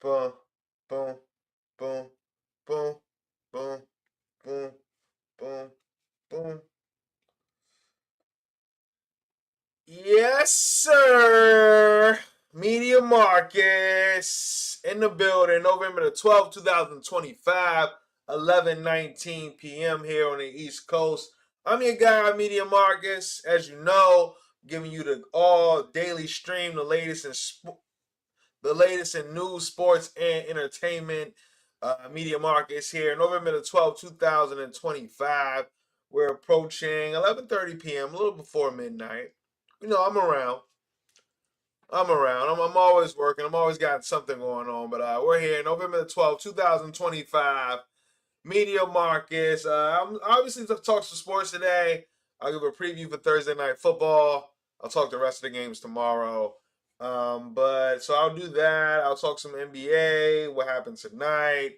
Boom, boom, boom, boom, boom, boom, boom, boom. Yes, sir. Media Marcus in the building, November the 12th, 2025, 11:19 p.m. here on the East Coast. I'm your guy, Media Marcus. As you know, giving you the all daily stream, the latest in news, sports, and entertainment. Media Markets here, November the 12th, 2025. We're approaching 11:30 p.m., a little before midnight. You know, I'm around. I'm around. I'm always working. I'm always got something going on. But we're here, November the 12th, 2025. Media Markets. I'm obviously to talk some sports today. I'll give a preview for Thursday night football. I'll talk the rest of the games tomorrow. But so I'll do that. I'll talk some NBA, what happened tonight,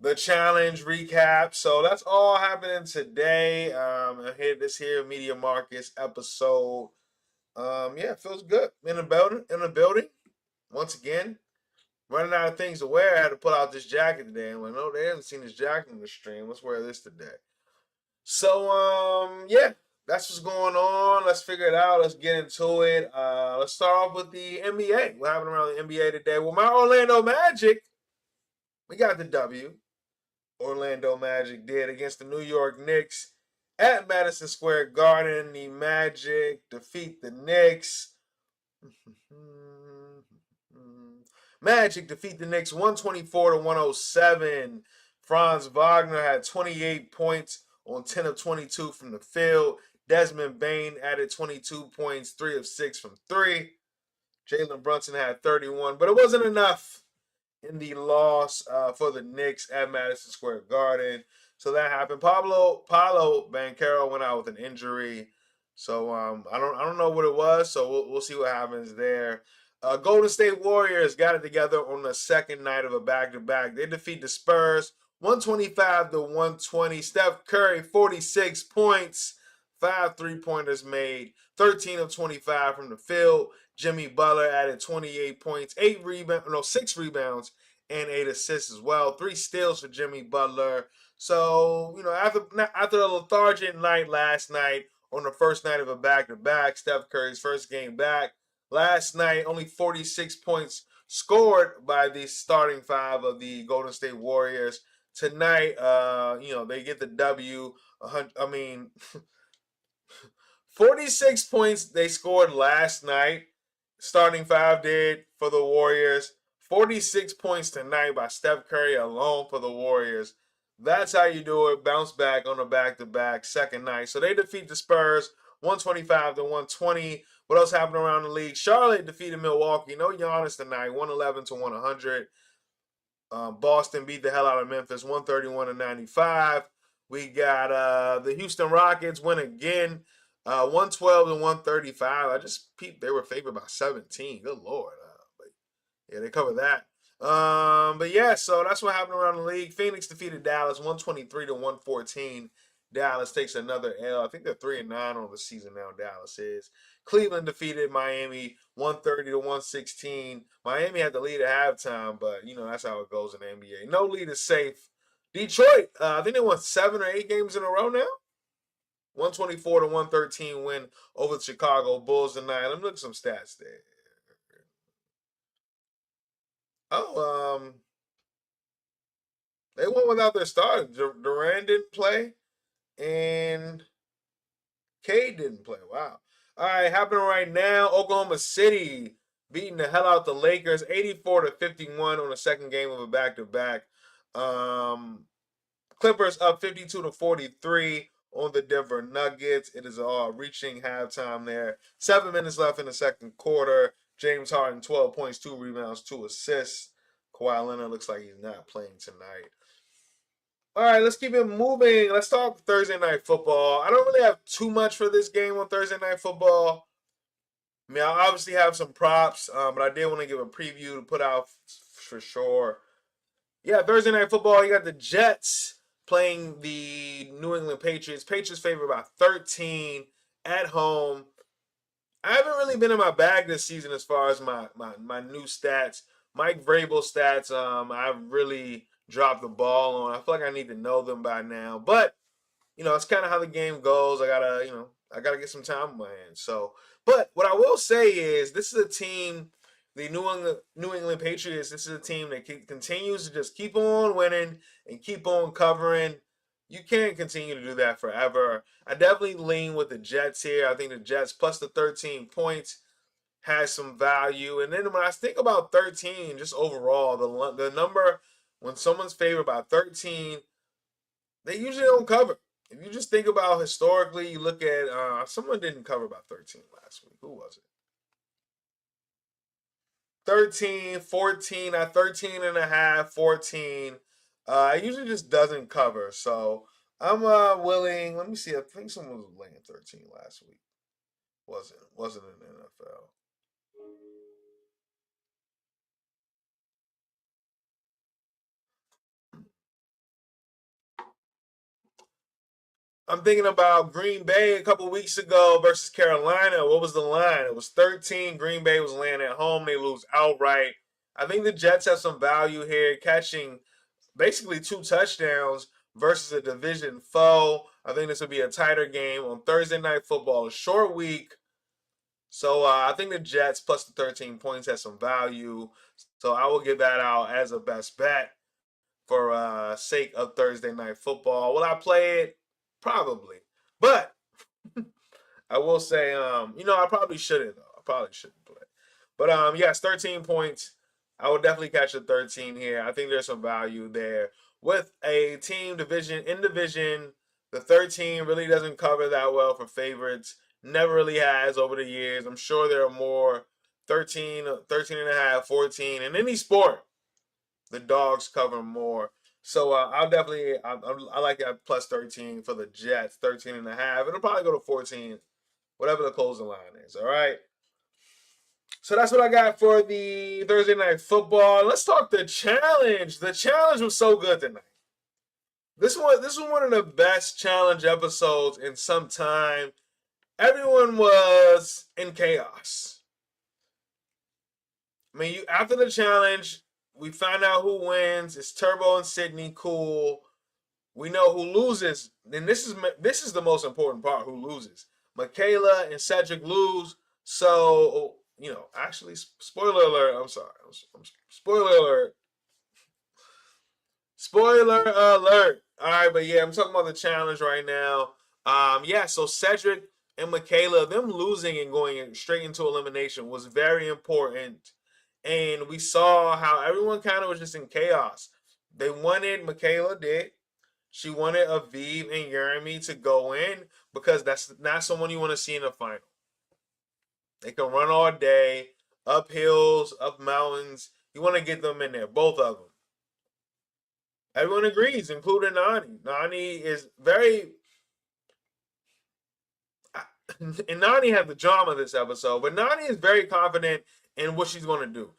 the challenge recap. So that's all happening today. This here Media Markets episode. Yeah, it feels good. In the building. In the building. Once again, running out of things to wear. I had to pull out this jacket today. I'm like, no, they haven't seen this jacket in the stream. Let's wear this today. So, yeah, that's what's going on. Let's figure it out. Let's get into it. Let's start off with the NBA. What happened around the NBA today? Well, my Orlando Magic, we got the W. Orlando Magic did against the New York Knicks at Madison Square Garden. The Magic defeat the Knicks. Magic defeat the Knicks 124 to 107. Franz Wagner had 28 points on 10 of 22 from the field. Desmond Bain added 22 points, 3 of 6 from 3. Jalen Brunson had 31, but it wasn't enough in the loss for the Knicks at Madison Square Garden. So that happened. Paolo Banchero went out with an injury. So I don't know what it was. So we'll see what happens there. Golden State Warriors got it together on the second night of a back-to-back. They defeat the Spurs 125 to 120. Steph Curry 46 points, 5 3-pointers made, 13 of 25 from the field. Jimmy Butler added 28 points, 6 rebounds, and 8 assists as well. 3 steals for Jimmy Butler. So, after a lethargic night last night on the first night of a back-to-back, Steph Curry's first game back, last night, only 46 points scored by the starting 5 of the Golden State Warriors. Tonight, they get the W. 46 points they scored last night. Starting 5 did for the Warriors. 46 points tonight by Steph Curry alone for the Warriors. That's how you do it. Bounce back on a back-to-back second night. So they defeat the Spurs 125 to 120. What else happened around the league? Charlotte defeated Milwaukee. No Giannis tonight, 111 to 100. Boston beat the hell out of Memphis, 131 to 95. We got the Houston Rockets win again, 112 to 135. I just peeped they were favored by 17. Good Lord. But yeah, they covered that. But yeah, so that's what happened around the league. Phoenix defeated Dallas 123 to 114. Dallas takes another L. I think they're 3-9 on the season now. Dallas is. Cleveland defeated Miami 130 to 116. Miami had the lead at halftime, but that's how it goes in the NBA. No lead is safe. Detroit, I think they won 7 or 8 games in a row now. 124 to 113 win over the Chicago Bulls tonight. Let me look at some stats there. Oh, they won without their starter. Durant didn't play, and Cade didn't play. Wow. All right, happening right now. Oklahoma City beating the hell out the Lakers, 84 to 51 on the second game of a back-to-back. Clippers up 52 to 43 on the Denver Nuggets. It is reaching halftime there. 7 minutes left in the second quarter. James Harden, 12 points, 2 rebounds, 2 assists. Kawhi Leonard looks like he's not playing tonight. All right, let's keep it moving. Let's talk Thursday night football. I don't really have too much for this game on Thursday night football. I mean, I obviously have some props, but I did want to give a preview to put out for sure. Yeah, Thursday night football, you got the Jets playing the New England Patriots. Patriots favored by 13 at home. I haven't really been in my bag this season as far as my new stats, Mike Vrabel stats, I've really dropped the ball on. I feel like I need to know them by now, but it's kind of how the game goes. I gotta get some time on my hands. So, but what I will say is, this is a team, the New England Patriots. This is a team that continues to just keep on winning and keep on covering. You can't continue to do that forever. I definitely lean with the Jets here. I think the Jets plus the 13 points has some value. And then when I think about 13, just overall, the number when someone's favored by 13, they usually don't cover. If you just think about historically, you look at someone didn't cover by 13 last week. Who was it? 13, 14, at 13 and a half, 14. It usually just doesn't cover. So I'm willing. Let me see. I think someone was laying 13 last week. Wasn't in the NFL. I'm thinking about Green Bay a couple weeks ago versus Carolina. What was the line? It was 13. Green Bay was laying at home. They lose outright. I think the Jets have some value here, catching basically 2 touchdowns versus a division foe. I think this would be a tighter game on Thursday Night Football, a short week. So I think the Jets plus the 13 points has some value. So I will give that out as a best bet for sake of Thursday Night Football. Will I play it? Probably. But I will say, I probably shouldn't, though. I probably shouldn't play. But yes, 13 points. I would definitely catch a 13 here. I think there's some value there. With a team division, the 13 really doesn't cover that well for favorites. Never really has over the years. I'm sure there are more 13, 13 and a half, 14. In any sport, the dogs cover more. So I like that plus 13 for the Jets, 13 and a half. It'll probably go to 14, whatever the closing line is. All right. So that's what I got for the Thursday Night Football. Let's talk the challenge. The challenge was so good tonight. This was one of the best challenge episodes in some time. Everyone was in chaos. I mean, after the challenge, we find out who wins. It's Turbo and Sydney. Cool. We know who loses. And this is the most important part. Who loses? Michaela and Cedric lose. So actually, spoiler alert. I'm sorry. Spoiler alert. Spoiler alert. All right, but yeah, I'm talking about the challenge right now. So Cedric and Michaela, them losing and going straight into elimination was very important. And we saw how everyone kind of was just in chaos. They wanted, Michaela did. She wanted Aviv and Jeremy to go in because that's not someone you want to see in the final. They can run all day, up hills, up mountains. You want to get them in there, both of them. Everyone agrees, including Nani. Nani is very. And Nani had the drama this episode, but Nani is very confident in what she's going to do.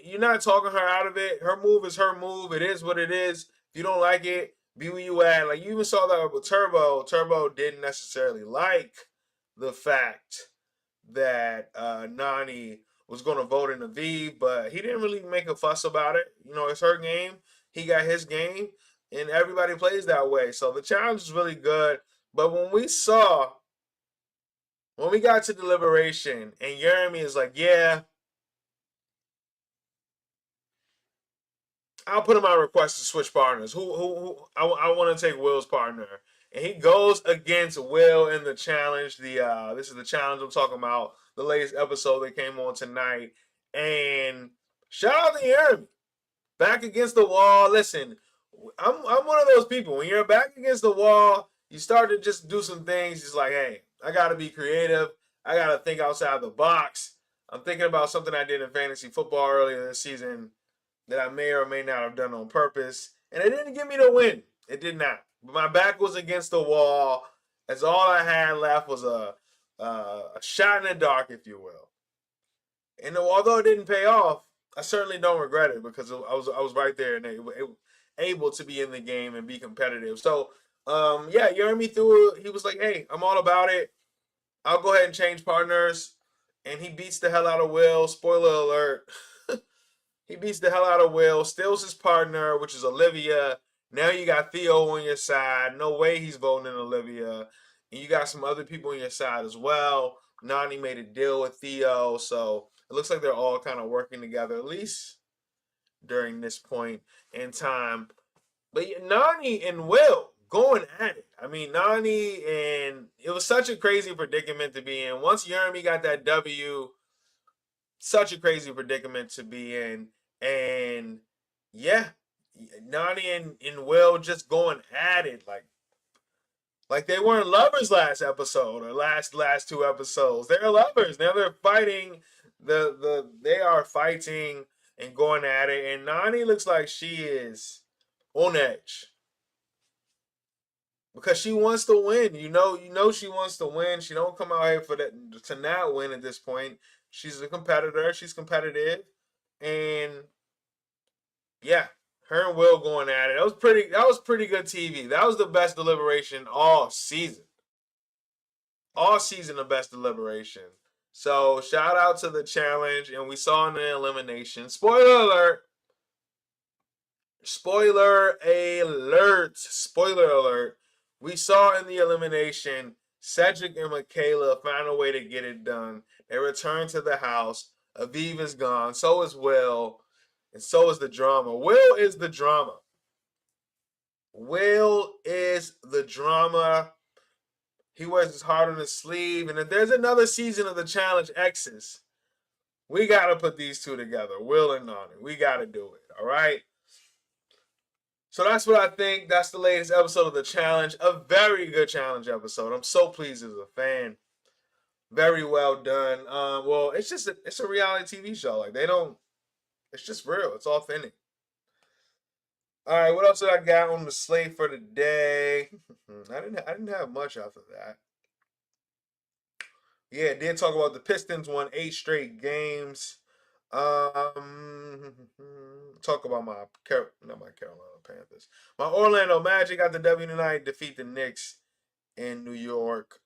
You're not talking her out of it. Her move is her move. It is what it is. If you don't like it, be where you at. Like you even saw that with Turbo. Turbo didn't necessarily like the fact that Nani was going to vote in Aviv, but he didn't really make a fuss about it. It's her game. He got his game, and everybody plays that way. So the challenge is really good. But when we got to deliberation, and Jeremy is like, yeah, I'll put in my request to switch partners. Who I want to take Will's partner, and he goes against Will in the challenge. This is the challenge I'm talking about. The latest episode that came on tonight, and shout out to Jeremy. Back against the wall. Listen, I'm one of those people. When you're back against the wall, you start to just do some things. It's like, hey, I gotta be creative. I gotta think outside the box. I'm thinking about something I did in fantasy football earlier this season that I may or may not have done on purpose. And it didn't give me the win. It did not. But my back was against the wall. As all I had left was a shot in the dark, if you will. And although it didn't pay off, I certainly don't regret it because I was right there and able to be in the game and be competitive. So Jeremy threw it. He was like, hey, I'm all about it. I'll go ahead and change partners. And he beats the hell out of Will. Spoiler alert. He beats the hell out of Will, steals his partner, which is Olivia. Now you got Theo on your side. No way he's voting in Olivia. And you got some other people on your side as well. Nani made a deal with Theo, so it looks like they're all kind of working together, at least during this point in time. But Nani and Will going at it. I mean, Nani, and it was such a crazy predicament to be in. Once Jeremy got that W, such a crazy predicament to be in. And yeah, Nani and Will just going at it like they weren't lovers last episode or last two episodes. They're lovers. Now they're fighting. They are fighting and going at it. And Nani looks like she is on edge because she wants to win. You know she wants to win. She don't come out here for that to not win at this point. She's a competitor. She's competitive, and yeah, her and Will going at it. That was pretty. That was pretty good TV. That was the best deliberation all season. All season, the best deliberation. So shout out to the challenge, and we saw in the elimination. Spoiler alert. Spoiler alert. Spoiler alert. We saw in the elimination, Cedric and Michaela found a way to get it done. They returned to the house. Aviv is gone. So is Will. And so is the drama. Will is the drama. Will is the drama. He wears his heart on his sleeve. And if there's another season of the Challenge X's, we got to put these two together. Will and Nani. We got to do it. All right? So that's what I think. That's the latest episode of the challenge. A very good challenge episode. I'm so pleased as a fan. Very well done. Well, it's a reality TV show. Like they don't. It's just real. It's authentic. All right, what else did I got on the slate for today? I didn't have much after that. Yeah, did talk about the Pistons won 8 straight games. Talk about not my Carolina Panthers. My Orlando Magic got the W tonight, defeat the Knicks in New York.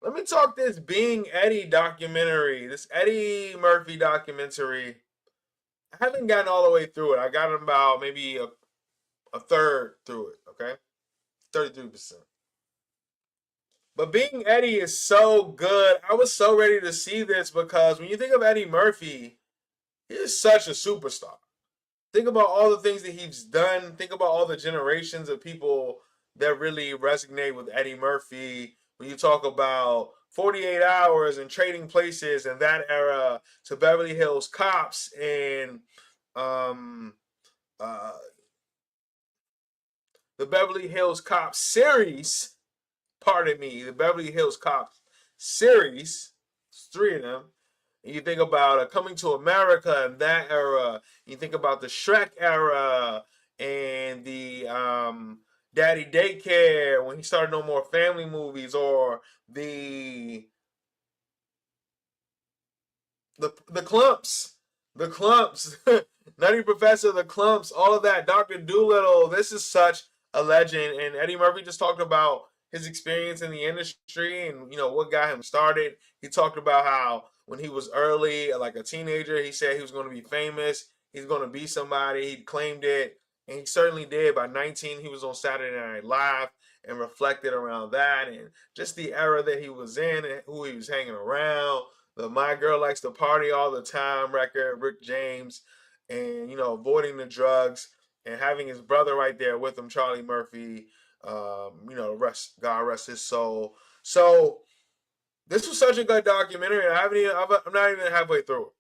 Let me talk this Being Eddie documentary. This Eddie Murphy documentary. I haven't gotten all the way through it. I got about maybe a third through it, okay? 33%. But Being Eddie is so good. I was so ready to see this because when you think of Eddie Murphy, he is such a superstar. Think about all the things that he's done. Think about all the generations of people that really resonate with Eddie Murphy. When you talk about 48 Hours and Trading Places and that era to Beverly Hills Cops and uh, the Beverly Hills Cops series, pardon me, the Beverly Hills Cops series, it's 3 of them. And you think about Coming to America and that era. You think about the Shrek era and the Daddy Daycare when he started No More Family Movies, or the Clumps, the Clumps, Nutty Professor, the Clumps, all of that. Dr. Doolittle. This is such a legend, and Eddie Murphy just talked about his experience in the industry and what got him started. He talked about how when he was early, like a teenager, he said he was going to be famous. He's going to be somebody. He claimed it, and he certainly did. By 19, he was on Saturday Night Live and reflected around that and just the era that he was in and who he was hanging around. The My Girl Likes to Party All the Time record, Rick James, and avoiding the drugs and having his brother right there with him, Charlie Murphy. God rest his soul. So this was such a good documentary, and I'm not even halfway through it.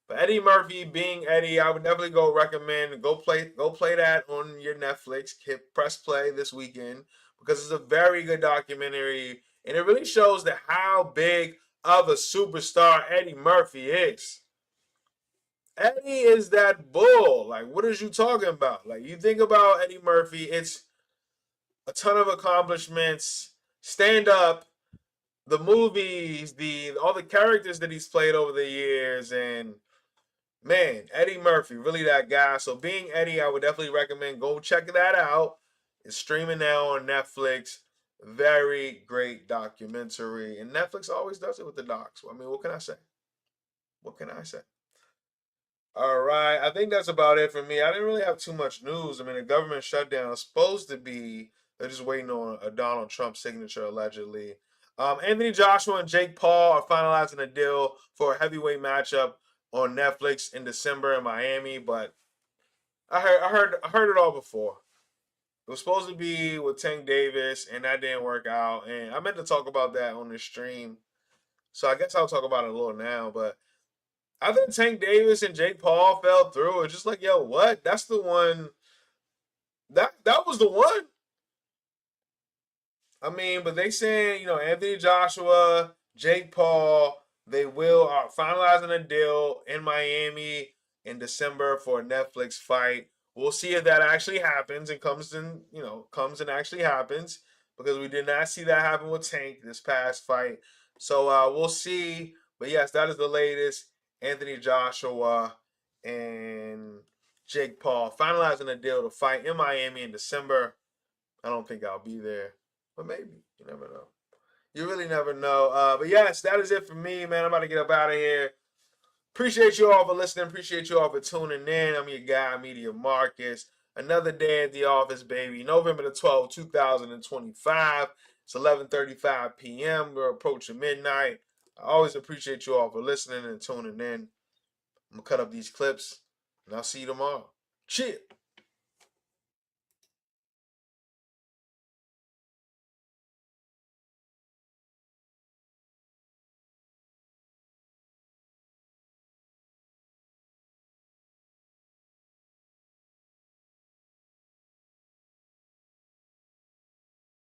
But Eddie Murphy, Being Eddie, I would definitely recommend go play that on your Netflix. Press play this weekend because it's a very good documentary, and it really shows that how big of a superstar Eddie Murphy is. Eddie is that bull. Like, what is you talking about? Like, you think about Eddie Murphy, it's a ton of accomplishments, stand up, the movies, all the characters that he's played over the years, and man, Eddie Murphy, really that guy. So Being Eddie, I would definitely recommend go check that out. It's streaming now on Netflix. Very great documentary. And Netflix always does it with the docs. I mean, what can I say? What can I say? All right. I think that's about it for me. I didn't really have too much news. I mean, the government shutdown is supposed to be, they're just waiting on a Donald Trump signature, allegedly. Anthony Joshua and Jake Paul are finalizing a deal for a heavyweight matchup on Netflix in December in Miami, but I heard it all before. It was supposed to be with Tank Davis, and that didn't work out. And I meant to talk about that on the stream, so I guess I'll talk about it a little now. But I think Tank Davis and Jake Paul fell through. It's just like, yo, what? That's the one. That was the one. I mean, but they saying, Anthony Joshua, Jake Paul, they will are finalizing a deal in Miami in December for a Netflix fight. We'll see if that actually happens and comes and actually happens, because we did not see that happen with Tank this past fight. So we'll see. But yes, that is the latest. Anthony Joshua and Jake Paul finalizing a deal to fight in Miami in December. I don't think I'll be there, but maybe. You never know. You really never know. But yes, that is it for me, man. I'm about to get up out of here. Appreciate you all for listening. Appreciate you all for tuning in. I'm your guy, Media Marcus. Another day at the office, baby. November the 12th, 2025. It's 11:35 p.m. We're approaching midnight. I always appreciate you all for listening and tuning in. I'm going to cut up these clips, and I'll see you tomorrow. Cheers.